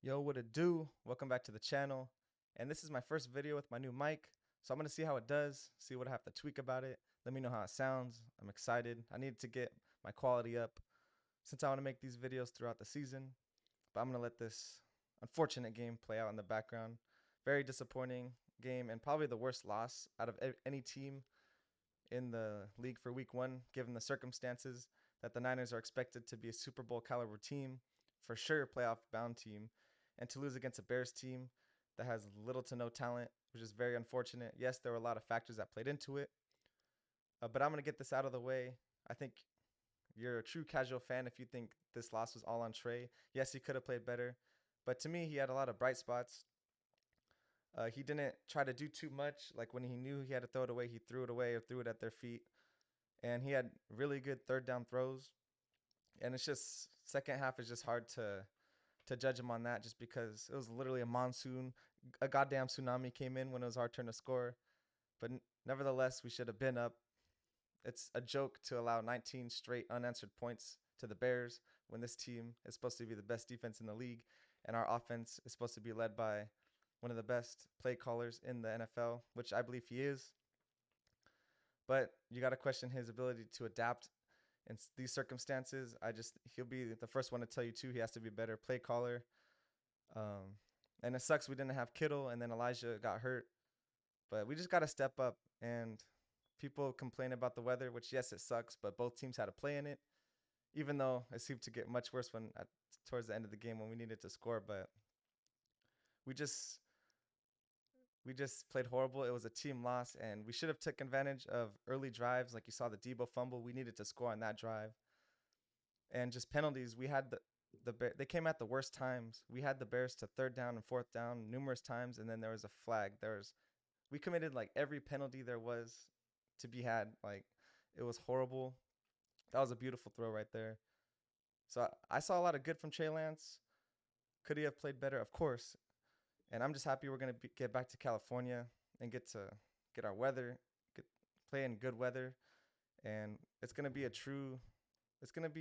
Yo, what it do? Welcome back to the channel. And this is my first video with my new mic. So I'm going to see how it does, see what I have to tweak about it. Let me know how it sounds. I'm excited. I need to get my quality up since I want to make these videos throughout the season. But I'm going to let this unfortunate game play out in the background. Very disappointing game and probably the worst loss out of any team in the league for week one, given the circumstances that the Niners are expected to be a Super Bowl caliber team, for sure playoff bound team, and to lose against a Bears team that has little to no talent, which is very unfortunate. Yes, there were a lot of factors that played into it, but I'm going to get this out of the way. I think you're a true casual fan if you think this loss was all on Trey. Yes, he could have played better, but to me, he had a lot of bright spots. He didn't try to do too much. Like when he knew he had to throw it away, he threw it away or threw it at their feet. And he had really good third down throws. And it's just second half is just hard to judge him on that, just because it was literally a monsoon, a goddamn tsunami came in when it was our turn to score. But nevertheless, we should have been up. It's a joke to allow 19 straight unanswered points to the Bears when this team is supposed to be the best defense in the league, and our offense is supposed to be led by one of the best play callers in the NFL, which I believe he is. But you got to question his ability to adapt in these circumstances. He'll be the first one to tell you too. He has to be a better play caller. Um, and it sucks we didn't have Kittle, and then Elijah got hurt. But we just got to step up. And people complain about the weather, which yes, it sucks. But both teams had to play in it, even though it seemed to get much worse towards the end of the game when we needed to score. But we just we just played horrible. It was a team loss, and we should have taken advantage of early drives. Like you saw the Debo fumble, we needed to score on that drive. And just penalties, we had they came at the worst times. We had the Bears to third down and fourth down numerous times, and then there was a flag. We committed like every penalty there was to be had. Like it was horrible. That was a beautiful throw right there. So I saw a lot of good from Trey Lance. Could he have played better? Of course. And I'm just happy we're gonna get back to California and get to get our weather, play in good weather, and it's gonna be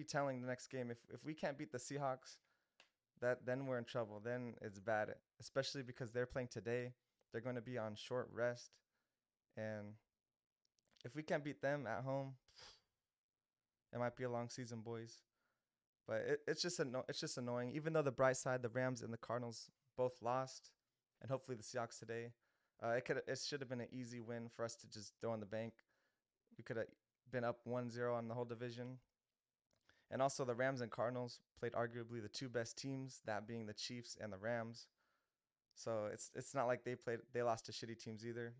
telling the next game. If we can't beat the Seahawks, then we're in trouble. Then it's bad, especially because they're playing today. They're going to be on short rest, and if we can't beat them at home, it might be a long season, boys. But it's just annoying. Even though the bright side, the Rams and the Cardinals both lost, and hopefully the Seahawks today. It should have been an easy win for us to just throw in the bank. We could have been up 1-0 on the whole division. And also the Rams and Cardinals played arguably the two best teams, that being the Chiefs and the Rams. So it's not like they lost to shitty teams either.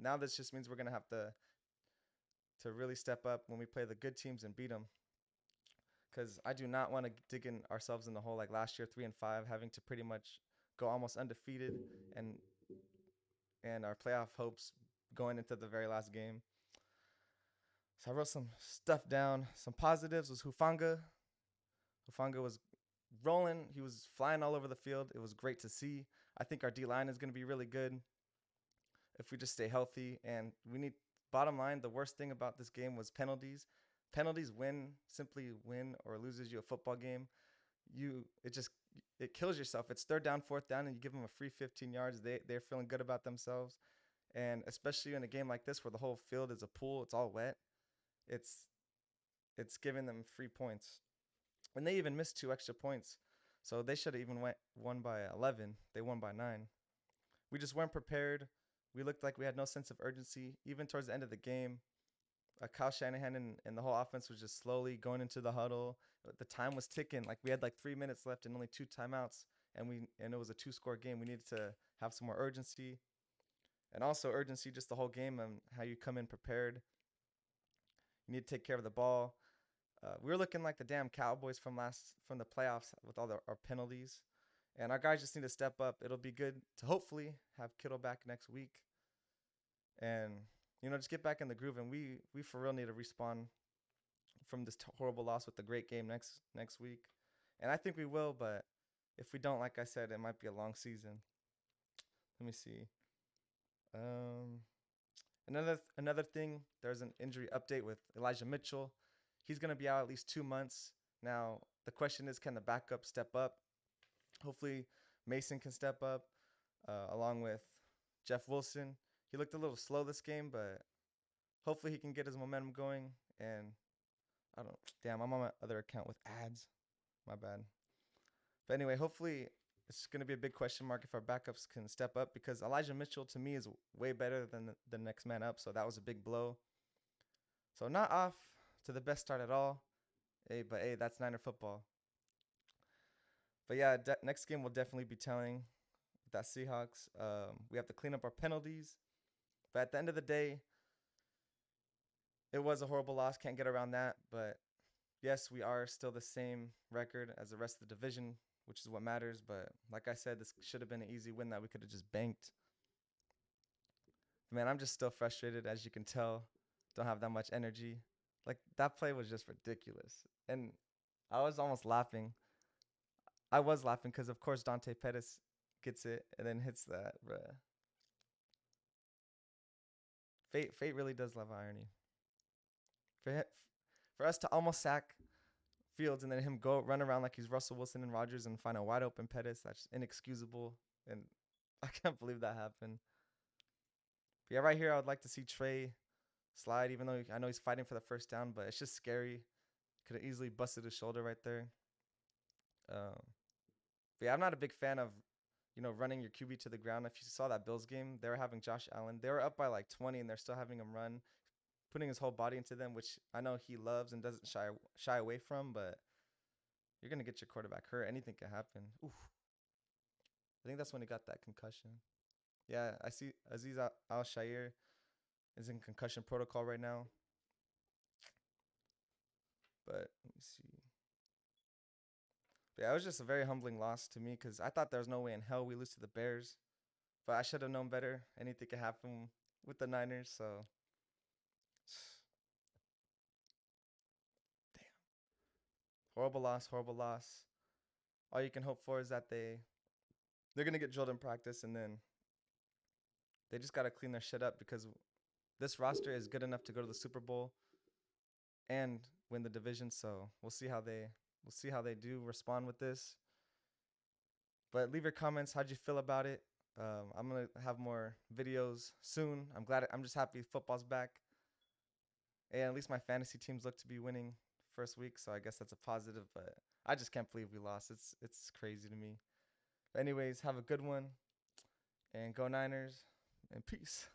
Now this just means we're gonna have to really step up when we play the good teams and beat them. Because I do not want to dig in ourselves in the hole like last year, 3-5, having to pretty much go almost undefeated, and our playoff hopes going into the very last game. So I wrote some stuff down. Some positives was Hufanga. Hufanga was rolling. He was flying all over the field. It was great to see. I think our D line is going to be really good if we just stay healthy. And bottom line, the worst thing about this game was penalties. Penalties simply win or loses you a football game. It kills yourself. It's third down, fourth down, and you give them a free 15 yards. They're feeling good about themselves. And especially in a game like this where the whole field is a pool, it's all wet. It's giving them free points. And they even missed 2 extra points. So they should have even won by 11. They won by 9. We just weren't prepared. We looked like we had no sense of urgency. Even towards the end of the game, Kyle Shanahan and the whole offense was just slowly going into the huddle. The time was ticking. Like we had like 3 minutes left and only 2 timeouts. And it was a 2-score game. We needed to have some more urgency. And also urgency just the whole game and how you come in prepared. You need to take care of the ball. We were looking like the damn Cowboys from the playoffs with all our penalties, and our guys just need to step up. It'll be good to hopefully have Kittle back next week, and just get back in the groove. And we for real need to respawn from this horrible loss with the great game next week, and I think we will. But if we don't, like I said, it might be a long season. Let me see. Another thing, there's an injury update with Elijah Mitchell. He's going to be out at least 2 months. Now, the question is, can the backup step up? Hopefully, Mason can step up along with Jeff Wilson. He looked a little slow this game, but hopefully he can get his momentum going. And I don't, damn, I'm on my other account with ads. My bad. But anyway, hopefully it's going to be a big question mark if our backups can step up, because Elijah Mitchell to me is way better than the next man up. So that was a big blow. So not off to the best start at all. Hey, but hey, that's Niner football. But yeah, next game will definitely be telling with that Seahawks. We have to clean up our penalties. But at the end of the day, it was a horrible loss. Can't get around that. But yes, we are still the same record as the rest of the division, which is what matters. But like I said, this should have been an easy win that we could have just banked. Man, I'm just still frustrated, as you can tell. Don't have that much energy. Like, that play was just ridiculous. And I was almost laughing. I was laughing because, of course, Dante Pettis gets it and then hits that, bruh. Fate really does love irony. For for us to almost sack Fields and then him go run around like he's Russell Wilson and Rodgers and find a wide open Pettis, that's inexcusable. And I can't believe that happened. But yeah, right here, I would like to see Trey slide, even though I know he's fighting for the first down, but it's just scary. Could have easily busted his shoulder right there. But yeah, I'm not a big fan of, running your QB to the ground. If you saw that Bills game, they were having Josh Allen. They were up by like 20, and they're still having him run, putting his whole body into them, which I know he loves and doesn't shy away from. But you're gonna get your quarterback hurt. Anything can happen. Oof. I think that's when he got that concussion. Yeah, I see Aziz Al-Shair is in concussion protocol right now. But let me see. But yeah, it was just a very humbling loss to me because I thought there was no way in hell we lose to the Bears. But I should have known better. Anything could happen with the Niners. So, damn. Horrible loss, horrible loss. All you can hope for is that they're going to get drilled in practice, and then they just got to clean their shit up, because this roster is good enough to go to the Super Bowl and win the division. So, we'll see how they do respond with this. But leave your comments. How'd you feel about it? I'm gonna have more videos soon. I'm just happy football's back, and at least my fantasy teams look to be winning first week. So I guess that's a positive. But I just can't believe we lost. It's crazy to me. But anyways, have a good one, and go Niners, and peace.